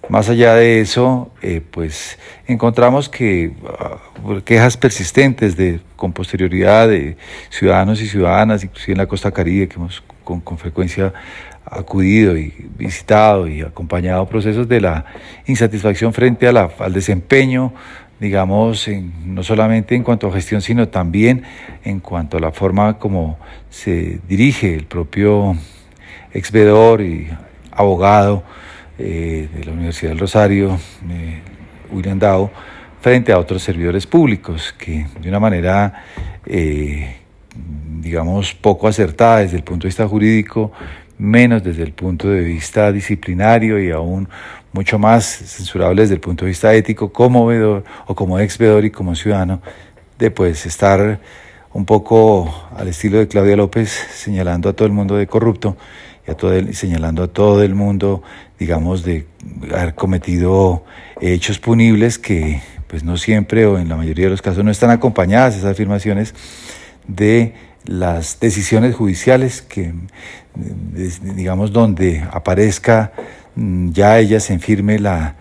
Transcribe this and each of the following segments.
Más allá de eso, pues encontramos que quejas persistentes con posterioridad de ciudadanos y ciudadanas, inclusive en la costa Caribe, que hemos con frecuencia acudido y visitado y acompañado procesos de la insatisfacción frente a al desempeño, digamos, no solamente en cuanto a gestión, sino también en cuanto a la forma como se dirige el propio exvedor y abogado de la Universidad del Rosario, William Dow, frente a otros servidores públicos que de una manera, digamos, poco acertada desde el punto de vista jurídico, menos desde el punto de vista disciplinario y aún mucho más censurable desde el punto de vista ético como veedor o como exvedor y como ciudadano, de pues estar un poco al estilo de Claudia López señalando a todo el mundo de corrupto y señalando a todo el mundo, digamos, de haber cometido hechos punibles que pues no siempre o en la mayoría de los casos no están acompañadas esas afirmaciones de las decisiones judiciales que, digamos, donde aparezca ya ellas en firme la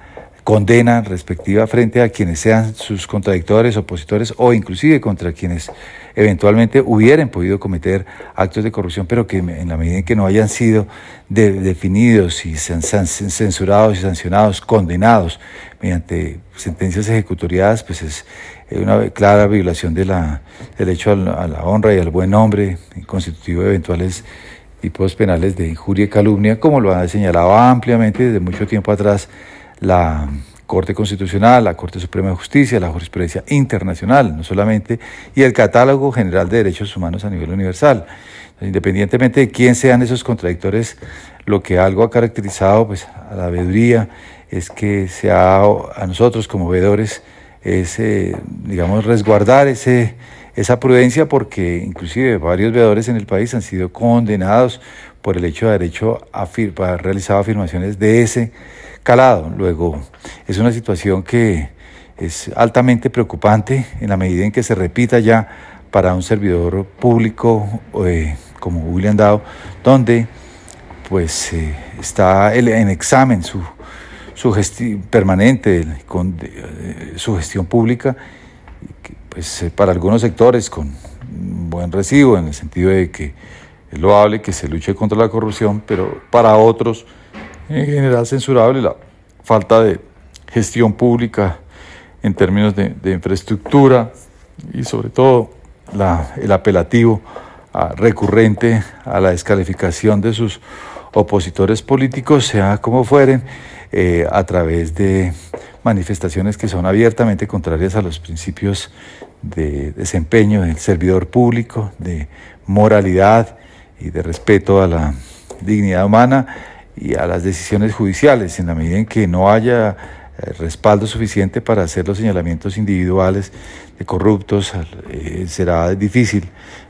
condena respectiva frente a quienes sean sus contradictores, opositores o inclusive contra quienes eventualmente hubieran podido cometer actos de corrupción, pero que en la medida en que no hayan sido definidos y censurados y sancionados, condenados mediante sentencias ejecutoriadas, pues es una clara violación del derecho a la honra y al buen nombre, constitutivo de eventuales tipos penales de injuria y calumnia, como lo ha señalado ampliamente desde mucho tiempo atrás la Corte Constitucional, la Corte Suprema de Justicia, la jurisprudencia internacional, no solamente, y el Catálogo General de Derechos Humanos a nivel universal. Entonces, independientemente de quién sean esos contradictores, lo que algo ha caracterizado pues, a la veeduría es que a nosotros como veedores es, digamos, resguardar esa prudencia, porque inclusive varios veedores en el país han sido condenados por el hecho de haber realizado afirmaciones de ese calado. Luego, es una situación que es altamente preocupante en la medida en que se repita ya para un servidor público como William Dow, donde pues está en examen su gestión permanente, su gestión pública, pues para algunos sectores con buen recibo, en el sentido de que es loable que se luche contra la corrupción, pero para otros en general censurable la falta de gestión pública en términos de infraestructura y sobre todo el apelativo recurrente a la descalificación de sus opositores políticos, sea como fueren, a través de manifestaciones que son abiertamente contrarias a los principios de desempeño del servidor público, de moralidad y de respeto a la dignidad humana y a las decisiones judiciales. En la medida en que no haya respaldo suficiente para hacer los señalamientos individuales de corruptos, será difícil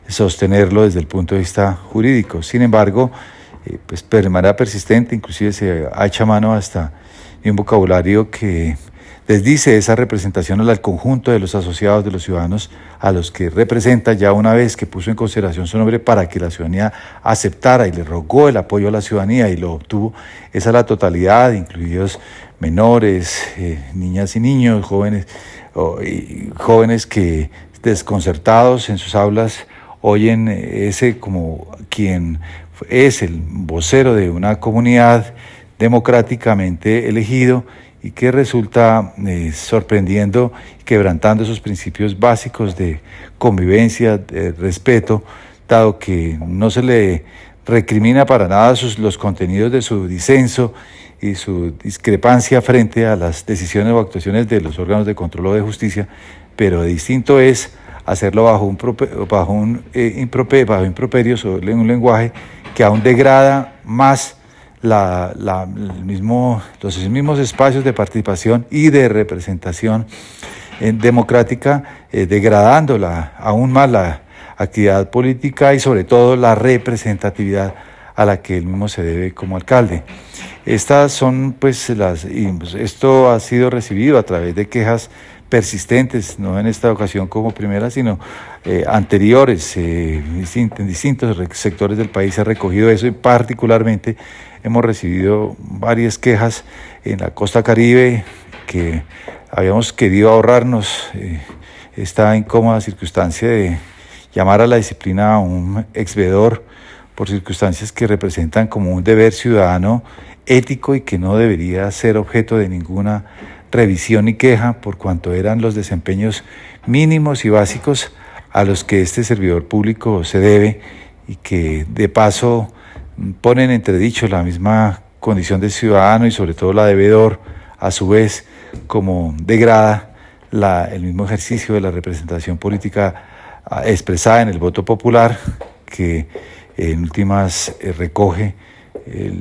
sostenerlo desde el punto de vista jurídico. Sin embargo, pues de manera persistente, inclusive se ha hecho mano hasta de un vocabulario que desdice esa representación al conjunto de los asociados de los ciudadanos a los que representa, ya una vez que puso en consideración su nombre para que la ciudadanía aceptara y le rogó el apoyo a la ciudadanía y lo obtuvo, es a la totalidad, incluidos menores, niñas y niños, jóvenes que desconcertados en sus aulas oyen ese como quien es el vocero de una comunidad democráticamente elegido y que resulta sorprendiendo y quebrantando esos principios básicos de convivencia, de respeto, dado que no se le recrimina para nada los contenidos de su disenso y su discrepancia frente a las decisiones o actuaciones de los órganos de control o de justicia, pero distinto es hacerlo bajo improperios o un lenguaje que aún degrada más los mismos espacios de participación y de representación democrática, degradando aún más la actividad política y sobre todo la representatividad a la que él mismo se debe como alcalde. Estas son esto ha sido recibido a través de quejas persistentes, no en esta ocasión como primera, sino anteriores, en distintos sectores del país se ha recogido eso, y particularmente hemos recibido varias quejas en la costa Caribe que habíamos querido ahorrarnos esta incómoda circunstancia de llamar a la disciplina a un exveedor por circunstancias que representan como un deber ciudadano ético y que no debería ser objeto de ninguna revisión ni queja, por cuanto eran los desempeños mínimos y básicos a los que este servidor público se debe, y que de paso ponen en entredicho la misma condición de ciudadano y sobre todo la de deudor, a su vez, como degrada el mismo ejercicio de la representación política expresada en el voto popular, que en últimas recoge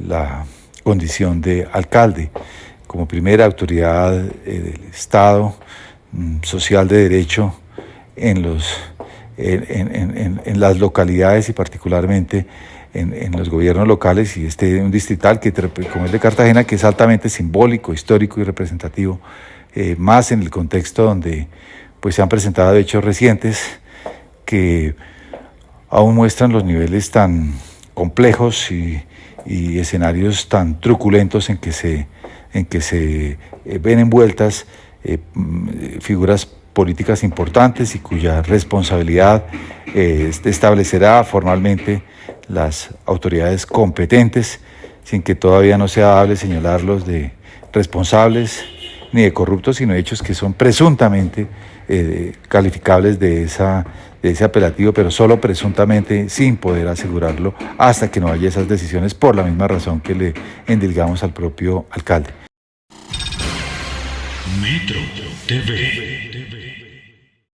la condición de alcalde como primera autoridad del Estado social de derecho en las localidades y particularmente en los gobiernos locales, y un distrital como el de Cartagena, que es altamente simbólico, histórico y representativo, más en el contexto donde pues se han presentado hechos recientes que aún muestran los niveles tan complejos y escenarios tan truculentos en que se ven envueltas figuras políticas importantes y cuya responsabilidad establecerá formalmente las autoridades competentes, sin que todavía no sea dable señalarlos de responsables ni de corruptos, sino hechos que son presuntamente calificables de ese apelativo, pero solo presuntamente, sin poder asegurarlo hasta que no haya esas decisiones, por la misma razón que le endilgamos al propio alcalde. Metro TV.